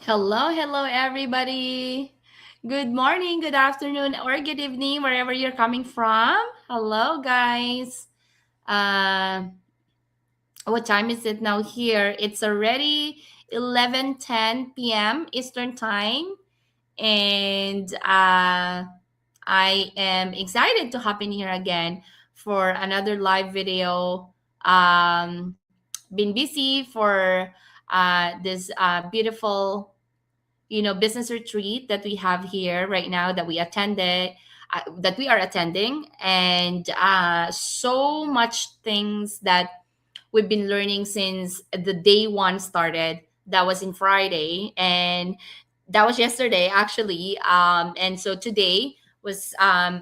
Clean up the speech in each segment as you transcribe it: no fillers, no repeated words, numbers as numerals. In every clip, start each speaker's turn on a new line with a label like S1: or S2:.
S1: Hello, hello, everybody. Good morning, good afternoon, or good evening, wherever you're coming from. Hello, guys. Uh, what time is it now here? It's already 11:10 p.m. Eastern Time. And I am excited to hop in here again for another live video. Been busy for this beautiful business retreat that we have here right now that we are attending, and so much things that we've been learning since the day one started. That was in Friday, and that was yesterday actually. And so today was our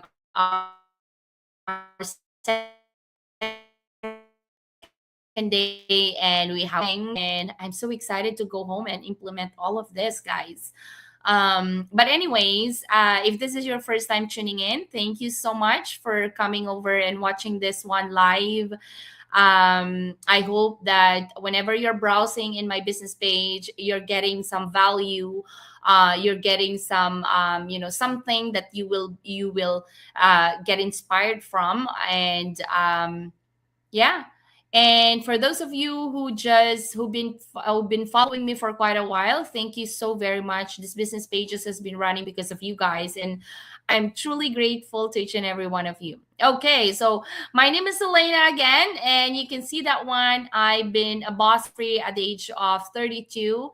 S1: second day, and we have and we have and I'm so excited to go home and implement all of this, guys. But anyways, if this is your first time tuning in, thank you so much for coming over and watching this one live. I hope that whenever you're browsing in my business page, you're getting some value. You're getting some, something that you will get inspired from, and yeah. And for those of you who've been following me for quite a while, thank you so very much. This business pages has been running because of you guys, and I'm truly grateful to each and every one of you. Okay, so my name is Elena again, and you can see that one. I've been a boss free at the age of 32.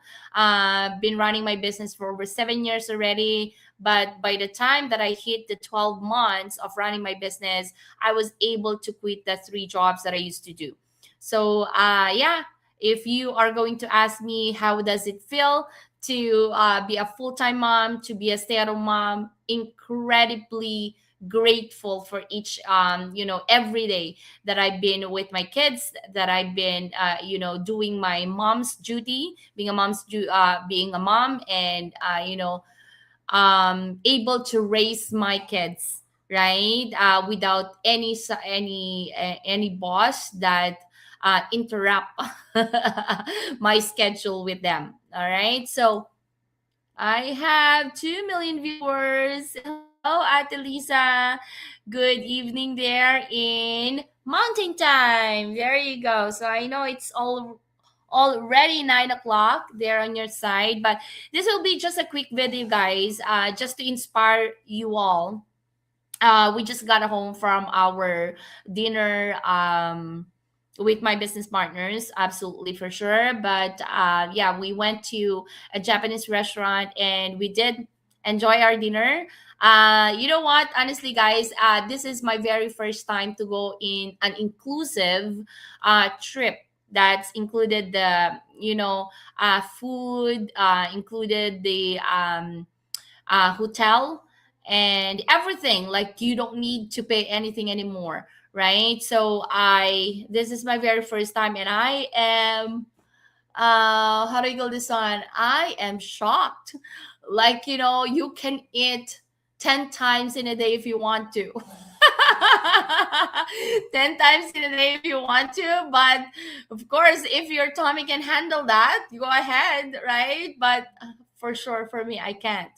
S1: Been running my business for over 7 years already. But by the time that I hit the 12 months of running my business, I was able to quit the three jobs that I used to do. So, yeah, if you are going to ask me how does it feel to be a full-time mom, to be a stay-at-home mom, incredibly grateful for each every day that I've been with my kids, that I've been doing my mom's duty, being a mom, and able to raise my kids, right, without any boss that interrupt my schedule with them. All right, so I have 2 million viewers. Hello, Ate Lisa. Good evening there in Mountain Time. There you go. So I know it's already 9 o'clock there on your side, but this will be just a quick video, guys, just to inspire you all. We just got home from our dinner with my business partners, absolutely for sure. But yeah, we went to a Japanese restaurant and we did enjoy our dinner. You know what? Honestly, guys, this is my very first time to go in an inclusive trip. That's included the food, included the hotel and everything. Like, you don't need to pay anything anymore, right? So I this is my very first time, and I am how do you call this one? I am shocked. Like, you can eat 10 times in a day if you want to. 10 times in a day if you want to, but of course, if your tummy can handle that, go ahead, right? But for sure, for me, I can't,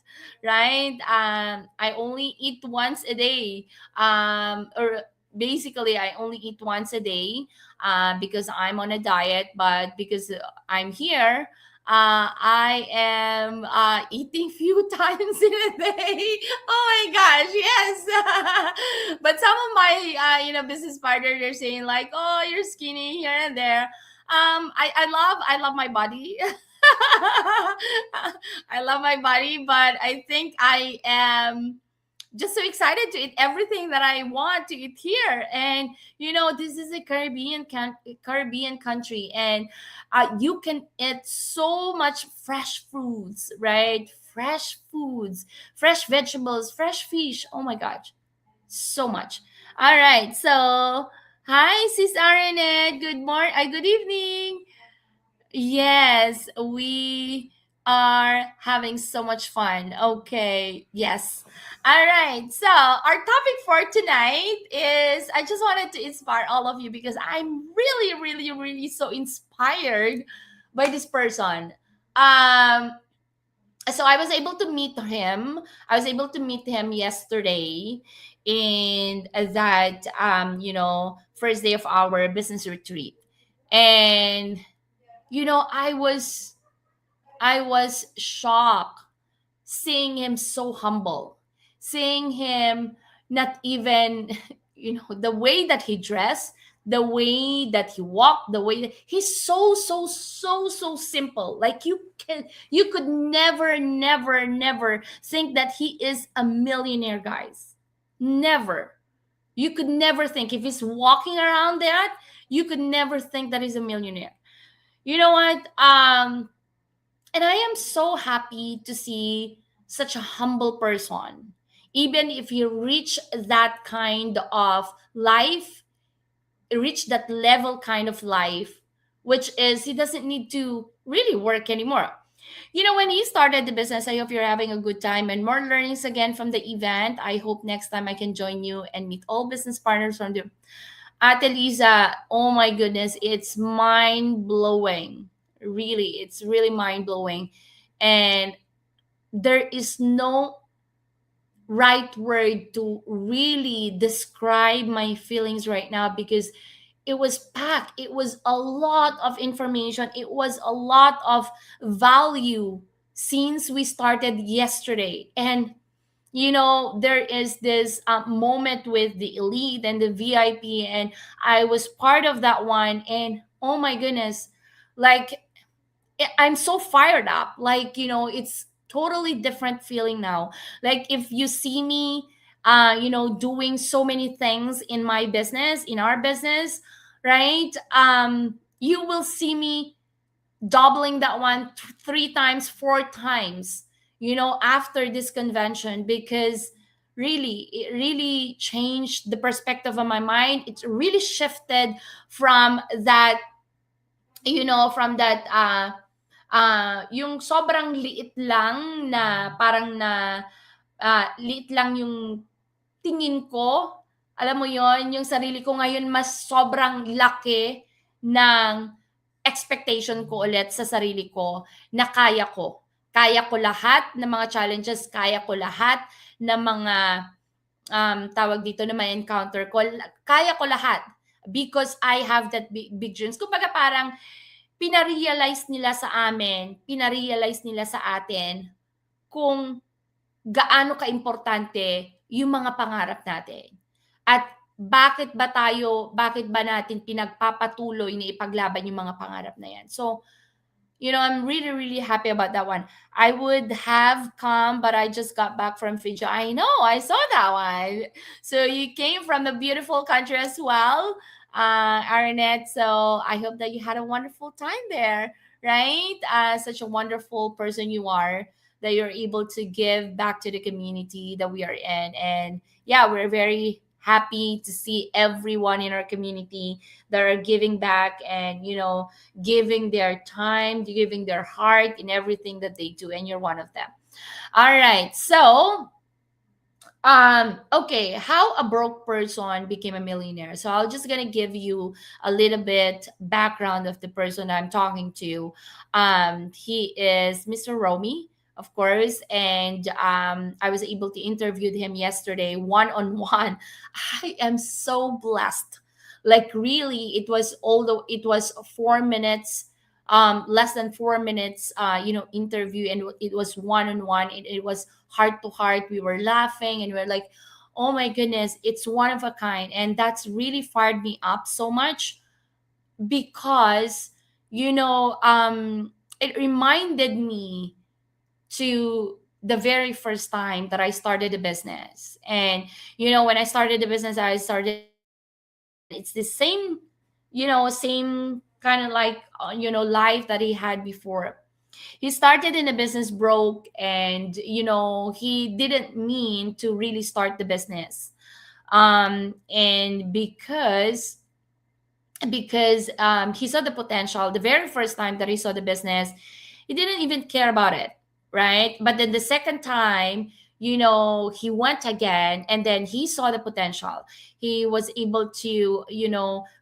S1: right? I only eat once a day, or basically I only eat once a day, because I'm on a diet. But because I'm here, I am eating few times in a day. Oh my gosh, yes. But some of my business partners are saying like, "Oh, you're skinny here and there." I love my body. I love my body, but I think I am just so excited to eat everything that I want to eat here. And this is a Caribbean country, and you can eat so much fresh foods, right? Fresh foods, fresh vegetables, fresh fish. Oh my gosh, so much. All right, so hi, Sis Arenet. Good morning. Good evening. Yes, we are having so much fun. Okay, yes. All right. So, our topic for tonight is, I just wanted to inspire all of you because I'm really, really, really so inspired by this person. Um, So I was able to meet him. I was able to meet him yesterday in that first day of our business retreat. And I was shocked seeing him so humble, seeing him not even, the way that he dressed, the way that he walked, the way that he's so, so, so, so simple. Like you could never, never, never think that he is a millionaire, guys. Never. You could never think if he's walking around that, you could never think that he's a millionaire. You know what? And I am so happy to see such a humble person. Even if you reach that kind of life, reach that level kind of life, which is he doesn't need to really work anymore. When he started the business, I hope you're having a good time and more learnings again from the event. I hope next time I can join you and meet all business partners from the Ate Lisa. Oh my goodness, it's mind blowing. Really, it's really mind blowing. And there is no right word to really describe my feelings right now because it was packed. It was a lot of information. It was a lot of value since we started yesterday. And there is this moment with the elite and the VIP, and I was part of that one. And oh my goodness, like I'm so fired up. Like, it's totally different feeling now. Like if you see me doing so many things in my business, in our business, right? You will see me doubling that one three times, four times, after this convention, because really it really changed the perspective of my mind. It really shifted from that, yung sobrang liit lang na parang na liit lang yung tingin ko, alam mo yon, yung sarili ko ngayon mas sobrang laki ng expectation ko ulit sa sarili ko na kaya ko. Kaya ko lahat ng mga challenges, kaya ko lahat ng mga tawag dito na may encounter ko. Kaya ko lahat because I have that big dreams. Kumbaga parang pinarealize nila sa amin, pinarealize nila sa atin kung gaano kaimportante yung mga pangarap natin. At bakit ba natin pinagpapatuloy na ipaglaban yung mga pangarap na yan? So, I'm really, really happy about that one. I would have come, but I just got back from Fiji. I know, I saw that one. So you came from a beautiful country as well, Aranette. So I hope that you had a wonderful time there, right? Such a wonderful person you are, that you're able to give back to the community that we are in. And yeah, we're very happy to see everyone in our community that are giving back and, giving their time, giving their heart in everything that they do, and you're one of them. All right. So, okay, how a broke person became a millionaire. So I'm just gonna give you a little bit background of the person I'm talking to. He is Mr. Romy, of course, and I was able to interview him yesterday one on one. I am so blessed. Like really, it was, although it was 4 minutes, less than 4 minutes, interview, and it was one on one. It was heart to heart. We were laughing and we are like, oh my goodness, it's one of a kind. And that's really fired me up so much because, it reminded me to the very first time that I started a business. And, when I started the business, I started it in Manila. And it's the same, same kind of like, life that he had before. He started in a business broke, and he didn't mean to really start the business, and because he saw the potential the very first time that he saw the business, he didn't even care about it, right? But then the second time, he went again, and then he saw the potential. He was able to,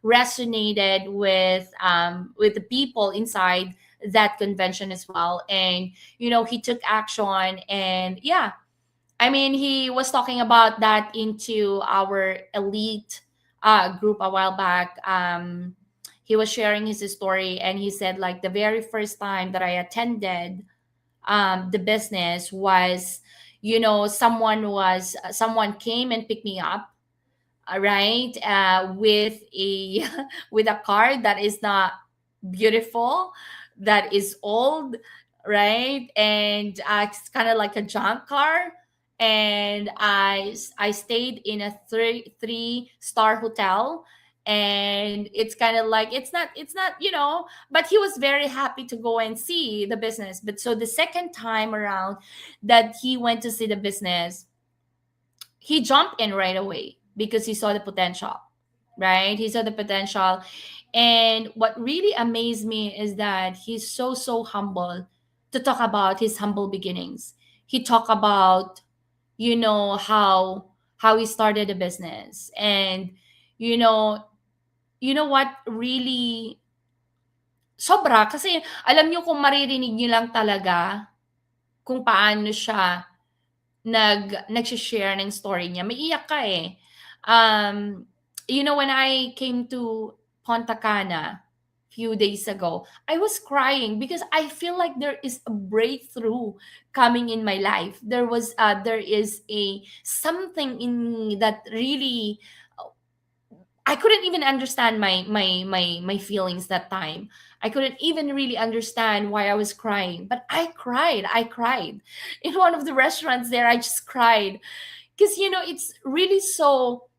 S1: resonated with the people inside that convention as well. And he took action. And yeah, I mean, he was talking about that into our elite group a while back. He was sharing his story, and he said like the very first time that I attended the business was, someone came and picked me up, right, with a with a car that is not beautiful, that is old, right, and it's kind of like a junk car. And I stayed in a three-star hotel, and it's kind of like it's not but he was very happy to go and see the business. But so the second time around that he went to see the business, he jumped in right away because he saw the potential, right? He saw the potential. And what really amazed me is that he's so humble to talk about his humble beginnings. He talked about, how he started a business. And you know, what really sobra kasi alam niyo, kung maririnig niyo lang talaga kung paano siya nagse-share ng story niya, maiiyak ka, eh. Um, when I came to Ponta Cana few days ago, I was crying because I feel like there is a breakthrough coming in my life. There is a something in me that really I couldn't even understand my feelings that time. I couldn't even really understand why I was crying, but I cried. I cried in one of the restaurants there. I just cried because it's really so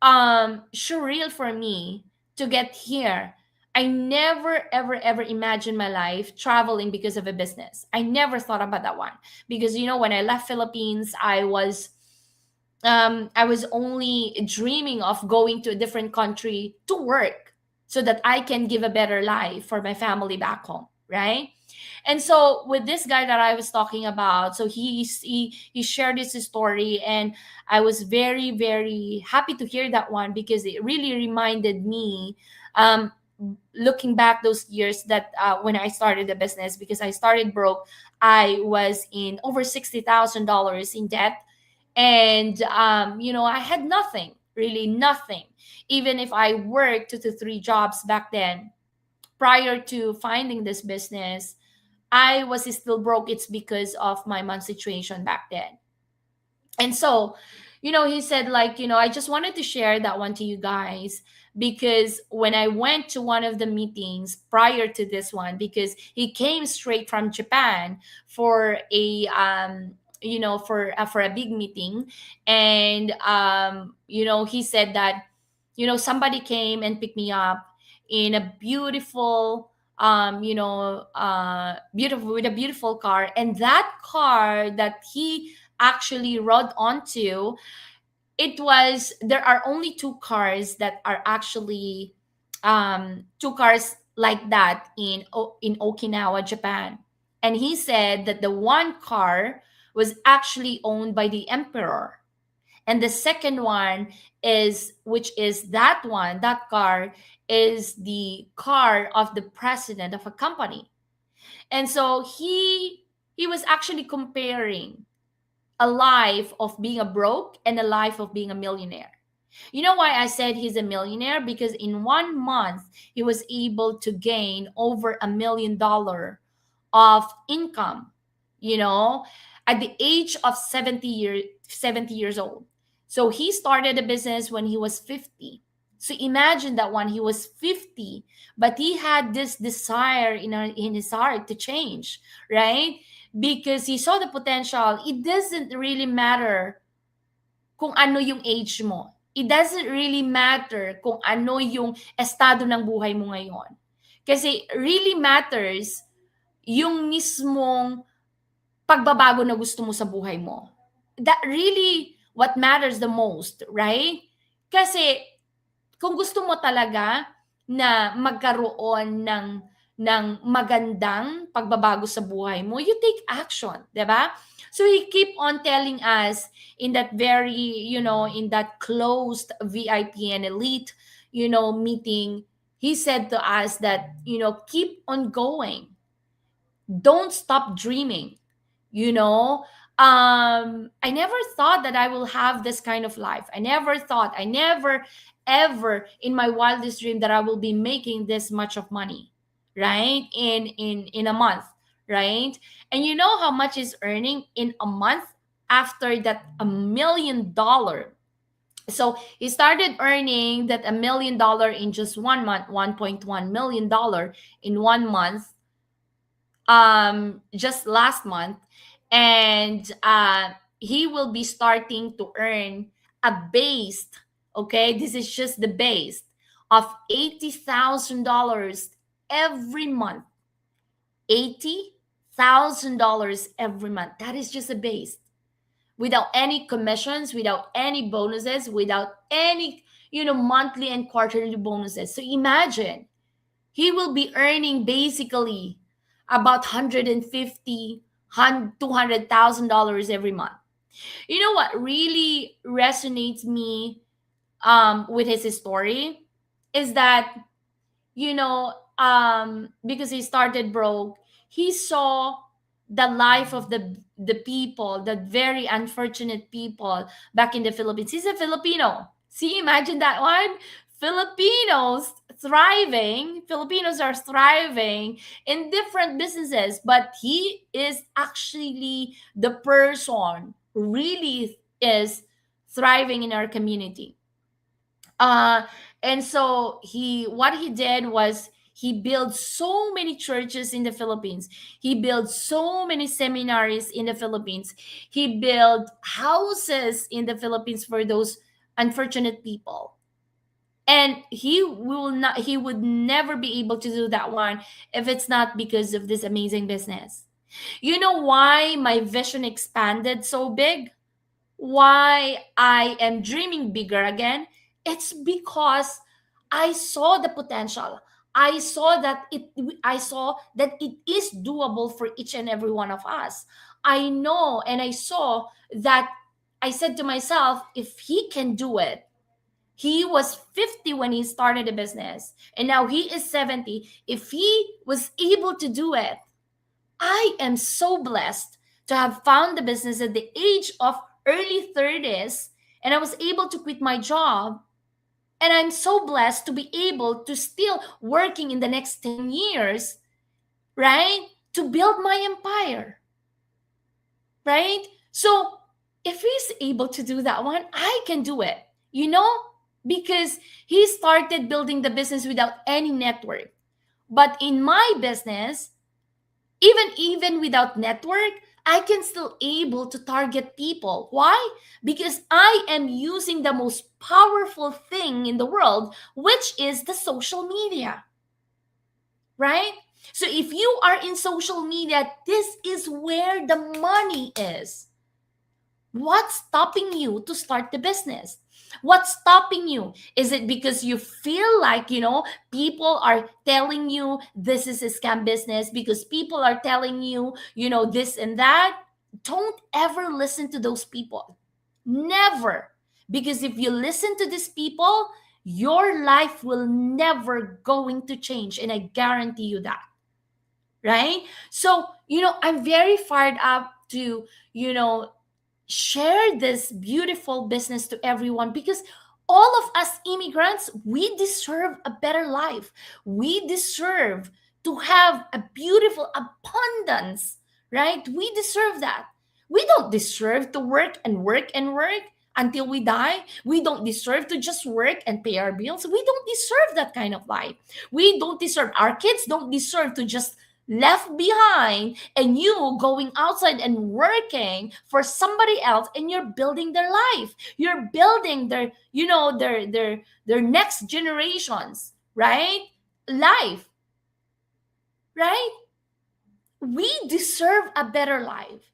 S1: surreal for me to get here. I never ever imagined my life traveling because of a business. I never thought about that one because when I left Philippines, I was only dreaming of going to a different country to work so that I can give a better life for my family back home, right? And so with this guy that I was talking about, so he shared his story, and I was very very happy to hear that one because it really reminded me, um, looking back those years that when I started the business, because I started broke. I was in over $60,000 in debt, and I had nothing, really nothing. Even if I worked 2 to 3 jobs back then prior to finding this business, I was still broke. It's because of my month situation back then. And so he said like, I just wanted to share that one to you guys, because when I went to one of the meetings prior to this one, because he came straight from Japan for a for a big meeting. And he said that somebody came and picked me up in a beautiful, beautiful, with a beautiful car. And that car that he actually rode onto, there are only two cars that are actually, two cars like that in Okinawa, Japan. And he said that the one car was actually owned by the emperor, and the second one is, which is that car is the car of the president of a company. And so he was actually comparing a life of being a broke and a life of being a millionaire. You know why I said he's a millionaire? Because in 1 month, he was able to gain over $1 million of income, you know, at the age of 70 years old. So he started a business when he was 50. So imagine that when he was 50, but he had this desire in his heart to change, right? Because he saw the potential. It doesn't really matter kung ano yung age mo. It doesn't really matter kung ano yung estado ng buhay mo ngayon. Kasi really matters yung mismong pagbabago na gusto mo sa buhay mo. That really what matters the most, right? Kasi kung gusto mo talaga na magkaroon ng magandang pagbabago sa buhay mo, you take action, 'di ba? So he keep on telling us in that very, in that closed VIP and elite, meeting, he said to us that, keep on going. Don't stop dreaming. you know I never thought that I will have this kind of life. I never ever in my wildest dream that I will be making this much of money, right, in a month, right? And you know how much is earning in a month after that $1 million. So he started earning that $1 million in just 1 month, $1.1 million in 1 month, just last month. And he will be starting to earn a base, okay, this is just the base, of $80,000 every month. $80,000 every month, that is just a base, without any commissions, without any bonuses, without any monthly and quarterly bonuses. So imagine, he will be earning basically about 150 $200,000 every month. You know what really resonates me with his story is that, because he started broke, he saw the life of the people, the very unfortunate people back in the Philippines. He's a Filipino. See, imagine that one. Filipinos are thriving in different businesses, but he is actually the person who really is thriving in our community. uh and so he did was he built so many churches in the Philippines. He built so many seminaries in the Philippines. He built houses in the Philippines for those unfortunate people. And he would never be able to do that one if it's not because of this amazing business. You know why my vision expanded so big? Why I am dreaming bigger again? It's because I saw the potential. I saw that it is doable for each and every one of us. I know, and I saw that. I said to myself, if he can do it, he was 50 when he started a business, and now he is 70. If he was able to do it, I am so blessed to have found the business at the age of early 30s, and I was able to quit my job. And I'm so blessed to be able to still working in the next 10 years, right? To build my empire, right? So if he's able to do that one, I can do it, you know, because he started building the business without any network. But in my business, even without network, I can still able to target people. Why? Because I am using the most powerful thing in the world, which is the social media, right? So if you are in social media, this is where the money is. What's stopping you to start the business? What's stopping you? Is it because you feel like, people are telling you this is a scam business, because people are telling you, this and that? Don't ever listen to those people. Never. Because if you listen to these people, your life will never going to change. And I guarantee you that. Right? So, I'm very fired up to, you know, share this beautiful business to everyone, because all of us immigrants, we deserve a better life. We deserve to have a beautiful abundance, right? We deserve that. We don't deserve to work and work and work until we die. We don't deserve to just work and pay our bills. We don't deserve that kind of life. We don't deserve, our kids don't deserve to just left behind, and you going outside and working for somebody else, and you're building their life, you're building their their next generations, right, life, right? We deserve a better life.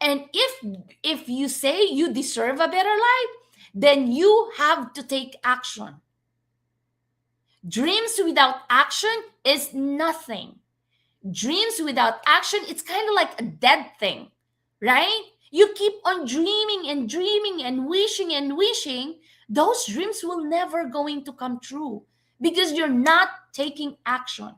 S1: And if you say you deserve a better life, then you have to take action. Dreams without action is nothing. Dreams without action, it's kind of like a dead thing, right? You keep on dreaming and dreaming and wishing, those dreams will never going to come true, because you're not taking action.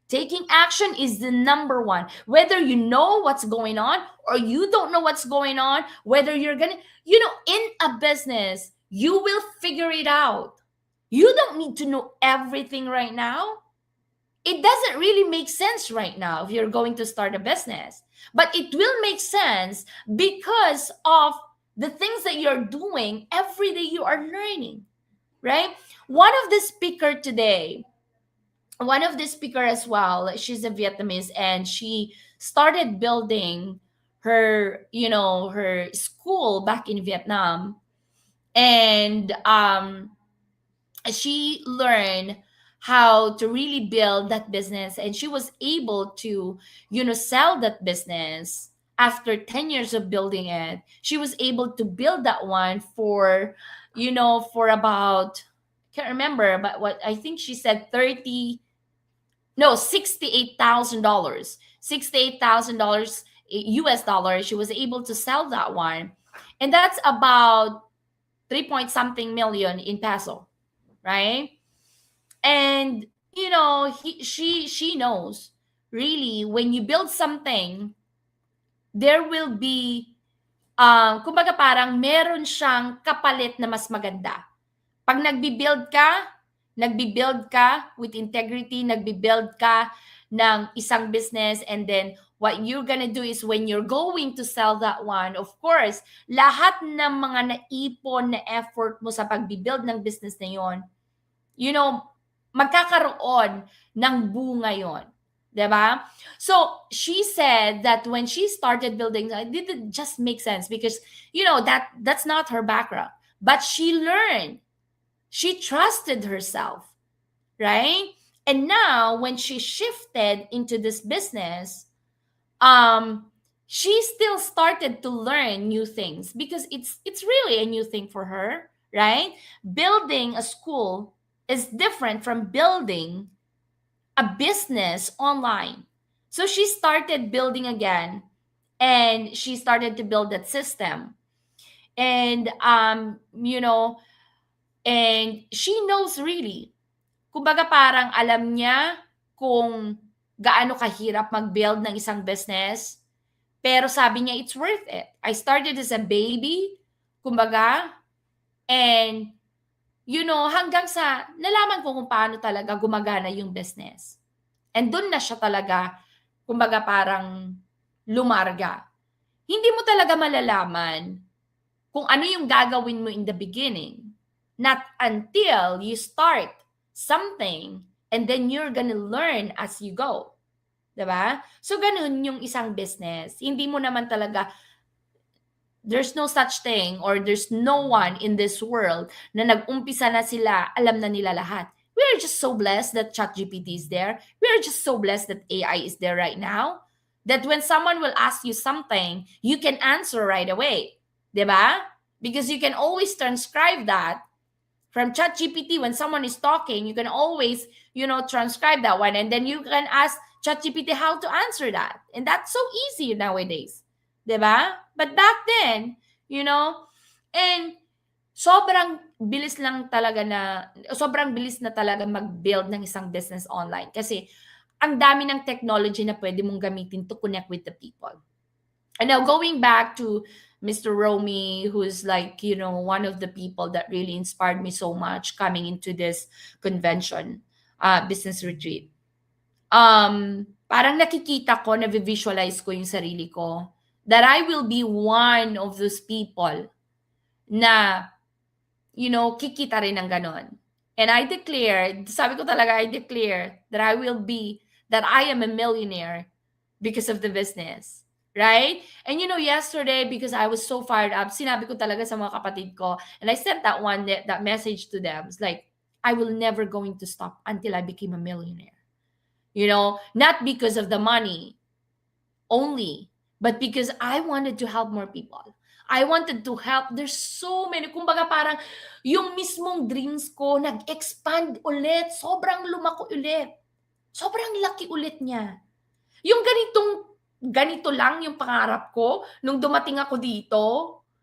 S1: Taking action is the number one. Whether you know what's going on or you don't know what's going on, whether you're gonna, in a business, you will figure it out. You don't need to know everything right now. It doesn't really make sense right now if you're going to start a business, but it will make sense because of the things that you're doing every day. You are learning, right? One of the speaker today, one of the speaker as well, she's a Vietnamese, and she started building her school back in Vietnam. And she learned how to really build that business, and she was able to sell that business. After 10 years of building it, she was able to build that one for for about, can't remember, but what I think she said, 30, no, $68,000. $68,000 US dollars. She was able to sell that one. And that's about 3 point something million in peso, right? And she knows, really, when you build something, there will be kumbaga parang meron siyang kapalit na mas maganda. Pag nagbi-build ka with integrity, nagbi-build ka ng isang business, and then what you're gonna do is when you're going to sell that one, of course, lahat ng mga naipon na effort mo sa pagbi-build ng business na yon, magkakaroon ng bunga yon. 'Di ba? So, she said that when she started building, it didn't just make sense because, that's not her background. But she learned. She trusted herself, right? And now, when she shifted into this business, she still started to learn new things because it's really a new thing for her, right? Building a school is different from building a business online. So she started building again, and she started to build that system. And and she knows, really. Kumbaga parang alam niya kung gaano kahirap mag-build ng isang business. Pero sabi niya, it's worth it. I started as a baby, kumbaga, and hanggang sa nalaman ko kung paano talaga gumagana yung business. And doon na siya talaga, kumbaga parang lumarga. Hindi mo talaga malalaman kung ano yung gagawin mo in the beginning. Not until you start something, and then you're gonna learn as you go. 'Di ba? So, ganun yung isang business. Hindi mo naman talaga, there's no such thing, or there's no one in this world na nag-umpisa na sila, alam na nila lahat. We are just so blessed that ChatGPT is there. We are just so blessed that AI is there right now. That when someone will ask you something, you can answer right away. 'Di ba? Because you can always transcribe that from ChatGPT. When someone is talking, you can always, transcribe that one. And then you can ask ChatGPT how to answer that. And that's so easy nowadays. 'Di ba? But back then, and sobrang bilis na talaga mag-build ng isang business online. Kasi ang dami ng technology na pwede mong gamitin to connect with the people. And now, going back to Mr. Romy, who's like, one of the people that really inspired me so much coming into this convention, business retreat. Parang nakikita ko, na-visualize ko yung sarili ko, that I will be one of those people na, kikita rin ng ganon. And I declare, sabi ko talaga, I declare that that I am a millionaire because of the business. Right? And yesterday, because I was so fired up, sinabi ko talaga sa mga kapatid ko, and I sent that message to them. It's like, I will never going to stop until I became a millionaire. Not because of the money only, but because I wanted to help more people. I wanted to help. There's so many. Kumbaga parang yung mismong dreams ko nag-expand ulit. Sobrang lumako ulit. Sobrang laki ulit niya. Yung ganito lang yung pangarap ko nung dumating ako dito,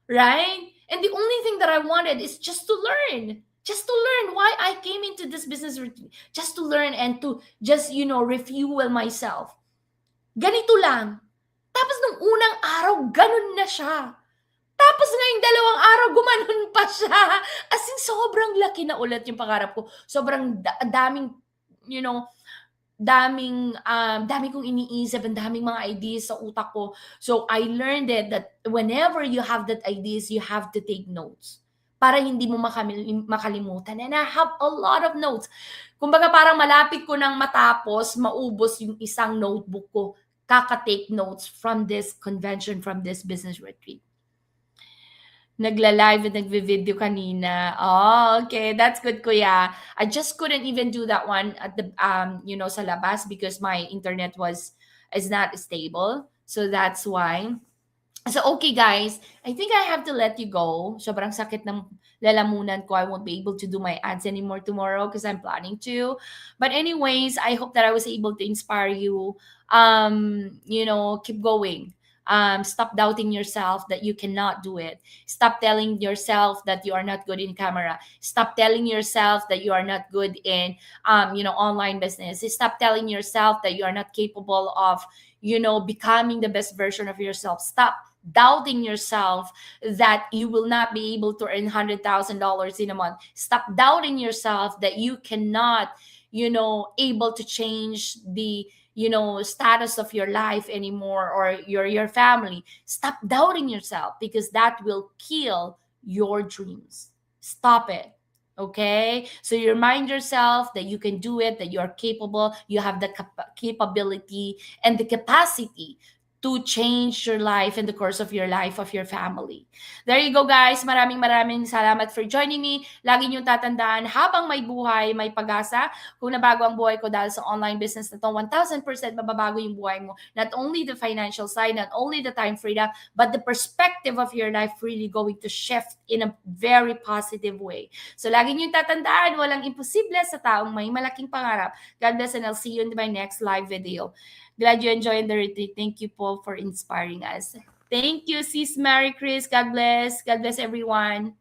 S1: right? And the only thing that I wanted is just to learn. just to learn why I came into this business retreat. Just to learn and to just, refuel myself. Ganito lang. Tapos nung unang araw, ganun na siya. Tapos ngayong 2 araw, gumanon pa siya. As in, sobrang laki na ulit yung pangarap ko. Sobrang daming, you know, dami kong iniisip, and daming mga ideas sa utak ko. So I learned it that whenever you have that ideas, you have to take notes para hindi mo makalimutan. And I have a lot of notes. Kumbaga parang malapit ko nang matapos, maubos yung isang notebook ko, kaka-take notes from this convention, from this business retreat. Nagla-live at nagvi-video kanina. Oh, okay. That's good, kuya. I just couldn't even do that one at the sa labas because my internet is not stable. So that's why. So okay, guys. I think I have to let you go. Sobrang sakit ng lalamunan ko. I won't be able to do my ads anymore tomorrow because I'm planning to. But anyways, I hope that I was able to inspire you. Keep going. Stop doubting yourself that you cannot do it. Stop telling yourself that you are not good in camera. Stop telling yourself that you are not good in online business. Stop telling yourself that you are not capable of becoming the best version of yourself. Stop doubting yourself that you will not be able to earn $100,000 in a month. Stop doubting yourself that you cannot able to change the status of your life anymore, or your family. Stop doubting yourself, because that will kill your dreams. Stop it. Okay, so you remind yourself that you can do it, that you are capable, you have the capability and the capacity to change your life and the course of your life, of your family. There you go, guys. Maraming salamat for joining me. Lagi niyong tatandaan, habang may buhay, may pag-asa. Kung nabago ang buhay ko dahil sa online business na to, 1,000% mababago yung buhay mo. Not only the financial side, not only the time freedom, but the perspective of your life really going to shift in a very positive way. So lagi niyong tatandaan, walang imposible sa taong may malaking pangarap. God bless, and I'll see you in my next live video. Glad you enjoyed the retreat. Thank you, Paul, for inspiring us. Thank you, Sis Mary Chris. God bless. God bless everyone.